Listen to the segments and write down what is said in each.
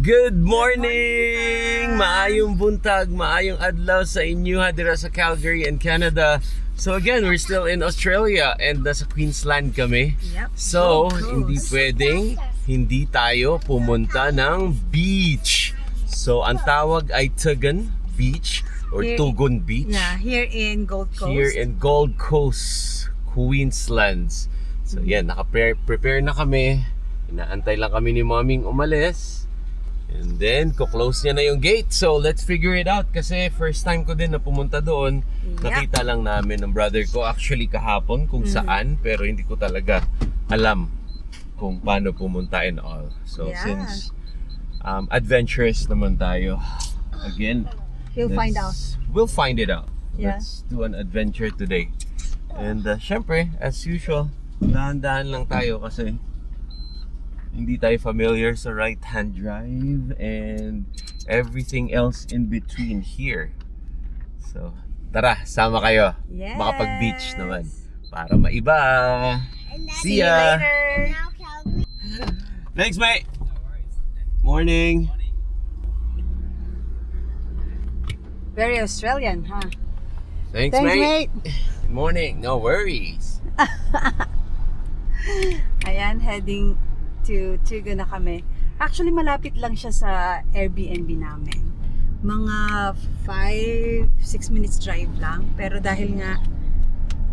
Good morning! Maayong buntag, maayong adlaw sa inyo dira sa Calgary and Canada. So again, we're still in Australia and nasa Queensland kami. Yep. So, Gold Coast. hindi pwedeng hindi tayo pumunta ng beach. So, ang tawag ay Tugun Beach or Here- Tugun Beach. Yeah, here in Gold Coast. Here in Gold Coast, Queensland. So yan, naka-prepare na kami. Inaantay lang kami ni Moming umalis. And then, ko-close niya na yung gate. So, let's figure it out. Kasi first time ko din na pumunta doon. Yep. Nakita lang namin ng brother ko actually kahapon kung saan. Pero hindi ko talaga alam kung paano pumunta and all. So, Yeah. since adventurous naman tayo. Again, You'll find out. we'll find it out. Yeah. Let's do an adventure today. And syempre, as usual, dahan-dahan lang tayo kasi hindi tayo familiar sa right-hand drive and everything else in between here. So, tara, sama kayo. Yes. Makapag-beach naman. Para maiba. See See you ya! later. Thanks, mate! Morning! Very Australian, huh? Thanks, Thanks, mate! mate. Good morning, no worries. Ayan, heading to Tugun na kami. Actually, malapit lang siya sa Airbnb namin. Mga 5-6 minutes drive lang. Pero dahil nga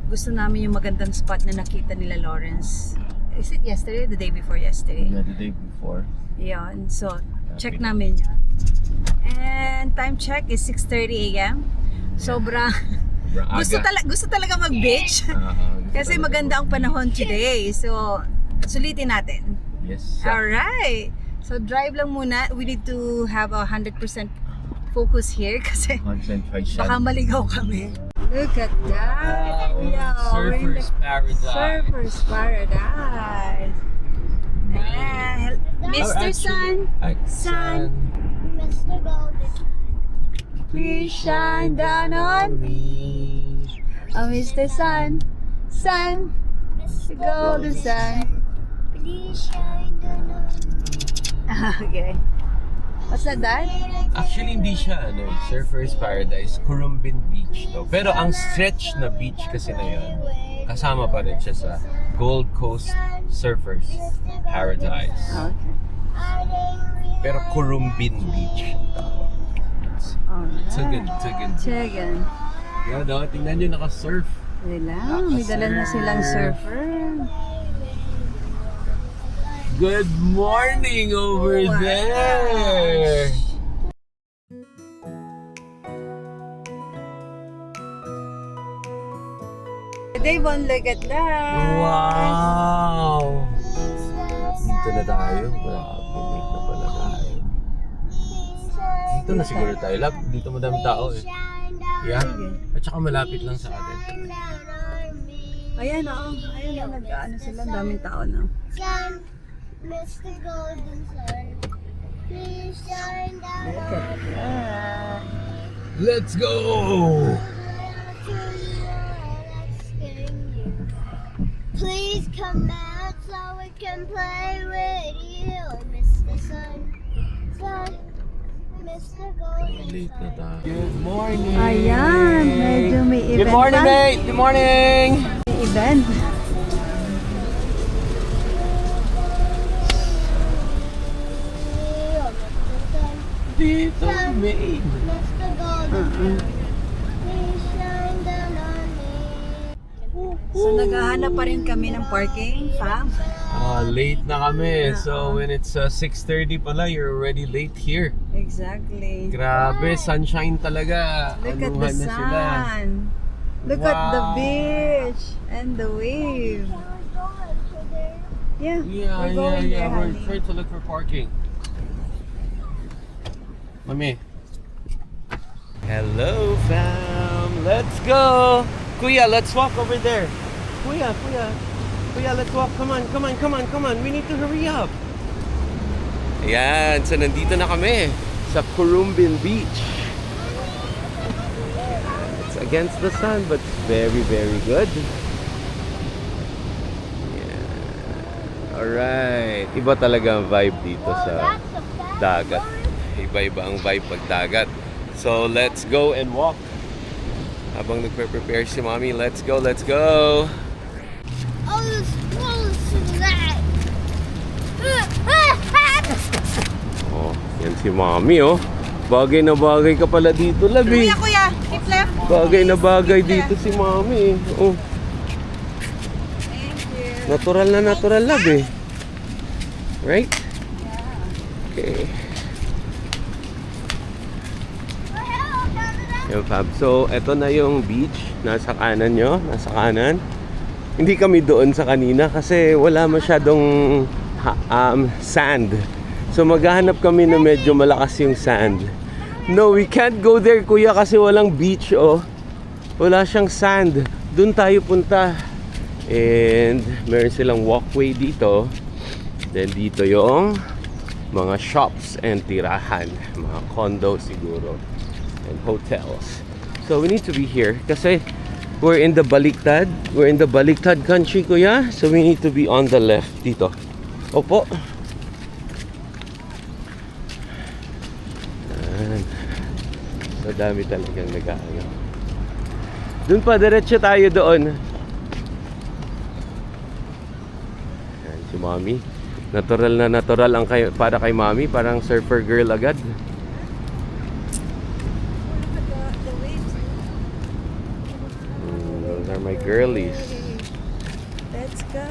gusto namin yung magandang spot na nakita nila Lawrence. Is it yesterday? The day before yesterday? Yeah, the day before. Yun. So, check namin yun. And time check is 6:30 a.m. Sobrang Sobrang gusto talaga mag-beach. Kasi maganda ang panahon today. So, sulitin natin. Yes. Alright. So, drive lang muna. We need to have 100% focus here kasi Concentration. baka maligaw kami. Look at that. Yeah, we're in the Surfer's paradise. Surfer's Paradise. And Mr. Sun, Sun, Mr. Golden. please shine down on me. Oh, Mr. Sun, Sun, the golden sun. Please shine down on me. Okay. What's that, Dad? Actually, hindi siya Surfer's Paradise, Currumbin Beach to. Pero ang stretch na beach kasi na yun, kasama pa rin siya sa Gold Coast Surfer's Paradise. Okay. Pero Currumbin Beach ang tawag. Tugun. Tugun. Yan o, tingnan nyo naka-surf. Wala, may dala na silang surfer. Good morning over Oh my there! Devon, look at that. Wow! Dito na tayo. Grabe, late na pala tayo. Dito na siguro tayo. Dito madami tao eh. Yeah? At saka malapit lang sa atin. Ayan, oo. Ayan, nag-ano sila. Ang daming tao na. Sun, Mr. Golden Sun. Please shine down Look on at that. Let's go! Please come out so we can play with you, Mr. Sun. Sun, Mr. Golden Late na Sun. tayo. Good morning! Ayan, medyo may event Good morning, pa. mate! Good morning! May event. Dito, mate! Mr. Golden Sun. Please shine down on me. So, naghahanap pa rin kami ng parking, fam. Late na kami. So, when it's 6:30 pala, you're already late here. Exactly. Grabe, sunshine talaga. Look at the Anuhan na sila. sun. Look at the Wow. beach and the wave. Yeah, Yeah, we're going there, We're honey. trying to look for parking. Mami. Hello, fam. Let's go. Kuya, let's walk over there. Kuya. Kuya, let's walk. Come on. We need to hurry up. Ayan, so nandito na kami sa Currumbin Beach. It's against the sun, but very, very good. Yeah. Alright. Iba talaga ang vibe dito Oh, sa that's a fat dagat. one. Iba-iba ang vibe pag dagat. So, let's go and walk. Habang nagpe-prepare si Mommy, let's go, let's go! Oh, this close to that. Oh, yan si Mommy, oh. Bagay na bagay ka pala dito, Labi. Kuya, keep left. Bagay na bagay dito si Mommy, eh. Oh, Thank you. natural na natural, Labi. Right? Okay. Yan, Fab. So, eto na yung beach. Nasa kanan nyo. Nasa kanan. Hindi kami doon sa kanina kasi wala masyadong sand. So, maghahanap kami na medyo malakas yung sand. No, we can't go there, kuya, kasi walang beach, oh. Wala siyang sand. Doon tayo punta. And, meron silang walkway dito. Then, dito yung mga shops and tirahan. Mga condo siguro. And hotels. So we need to be here kasi we're in the Baliktad. We're in the Baliktad country, kuya. So we need to be on the left dito. Opo. Yan. So dami talagang nag-aayo. Doon pa, diretso tayo doon. Yan, si Mommy. Natural na natural ang para kay Mommy. Parang surfer girl agad. Those are my girlies. Let's go.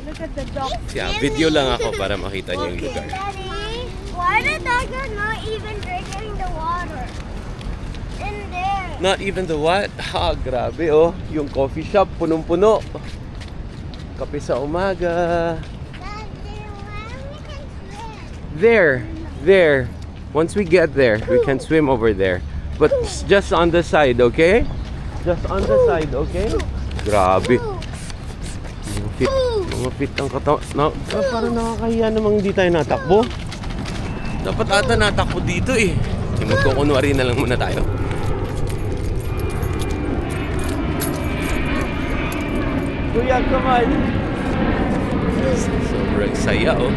Look at the dog. Yeah, video lang ako para makita niyo yung lugar. Daddy, why the dogs are not even drinking the water? In there. Not even the what? Ha, grabe oh. Yung coffee shop, punong-puno. Kape sa umaga. Daddy, why we can swim? There. Once we get there, we can swim over there. But just on the side, okay? Just on the side, okay? Grabe. Mga fit ang katawan. Parang nakakahiya namang hindi tayo natakbo. Dapat ata natakbo dito eh. Magkukunwari na lang muna tayo. Kuya, come on. Sobrang saya oh.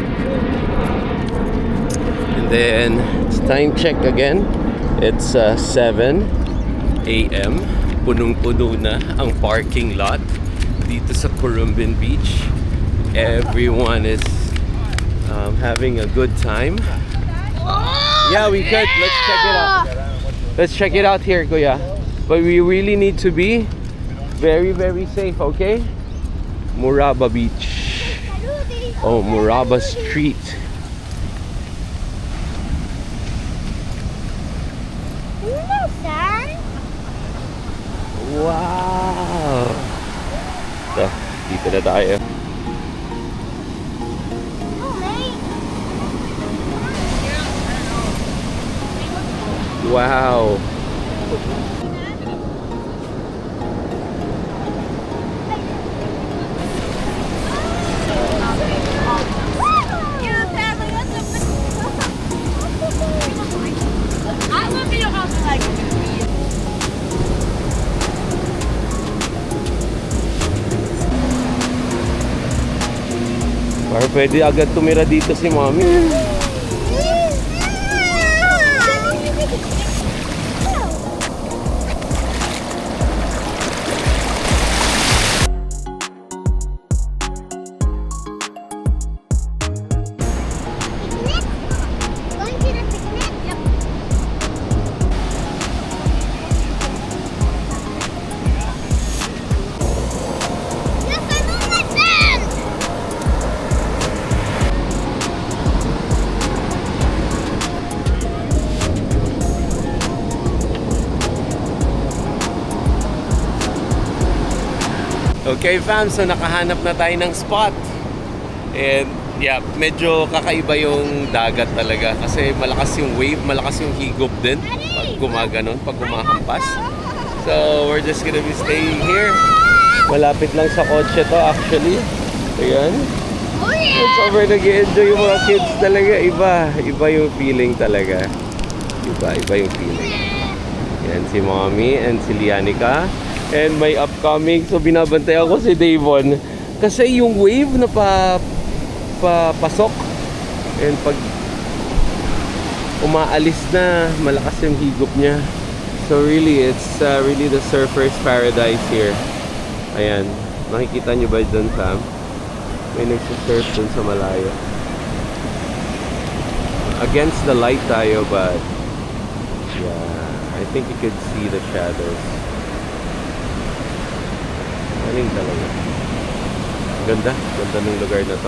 And then, it's time check again. It's 7 a.m. Punong-puno na ang parking lot dito sa Currumbin Beach. Everyone is having a good time. Yeah, we could. Let's check it out. Let's check it out here, Kuya. But we really need to be very, very safe, okay? Muraba Beach. Oh, Muraba Street. Sand? Wow! So, dito na tayo. Oh, mate. Wow! Para pwede agad tumira dito si Mommy. Going to the picnic? Yep. Yes, I know my sand! Okay fam, so nakahanap na tayo ng spot. And yeah, medyo kakaiba yung dagat talaga kasi malakas yung wave, malakas yung higop din pag gumaganon, pag kumahampas. So we're just gonna be staying here. Malapit lang sa kotse to actually. Ayan. Oh, yeah! It's over, nag-enjoy yung mga kids talaga. Iba yung feeling talaga. Iba yung feeling. Yan si Mommy and si Lianica. And may upcoming, so binabantay ako si Davon. Kasi yung wave na papasok, and pag umaalis na, malakas yung higop niya. So really, it's really the surfer's paradise here. Ayan, makikita nyo ba dun, Sam? May nagsisurf dun sa malayo. Against the light tayo, but yeah, I think you could see the shadows. Galing talaga. Ganda ng lugar na to.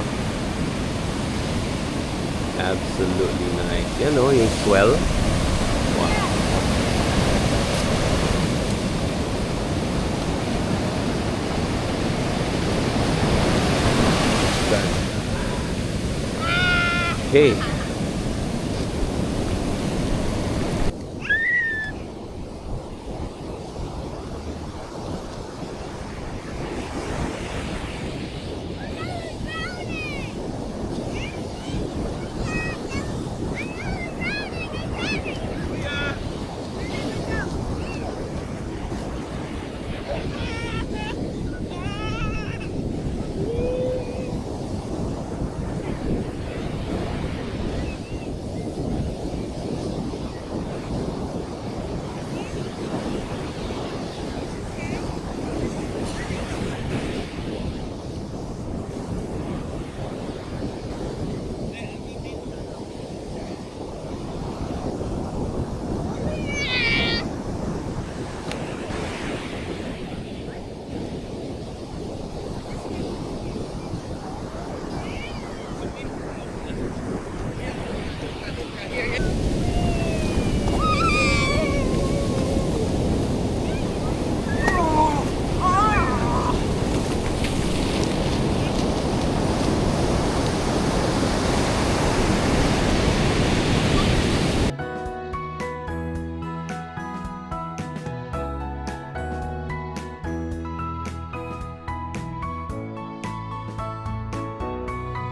Absolutely nice. Yan o, yung swell. Wow. Okay.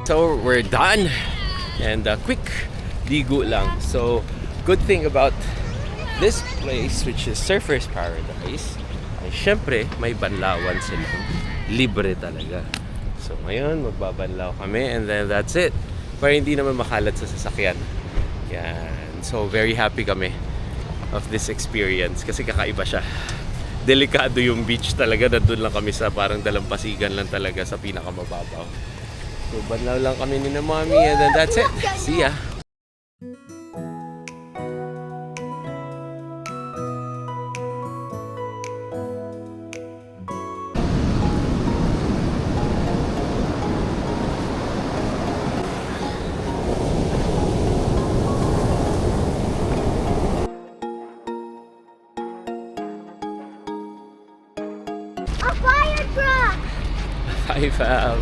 So we're done, and quick ligo lang. So good thing about this place, which is Surfer's Paradise, ay syempre may banlawan silang libre talaga. So ngayon magbabanlaw kami, and then that's it. Para hindi naman makalat sa sasakyan. Yan. So very happy kami of this experience kasi kakaiba siya. Delikado yung beach talaga. Nandun lang kami sa parang dalampasigan lang talaga sa pinakamababaw. So, banlaw lang kami ni na Mommy, and then that's it. See ya! A fire truck! Hi, fam!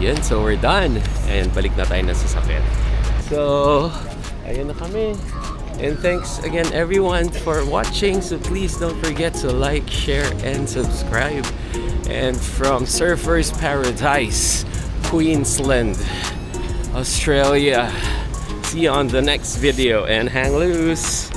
Yan, so we're done. And balik na tayo na sasakyan. So, ayun na kami. And thanks again everyone for watching. So please don't forget to like, share, and subscribe. And from Surfer's Paradise, Queensland, Australia. See you on the next video, and hang loose!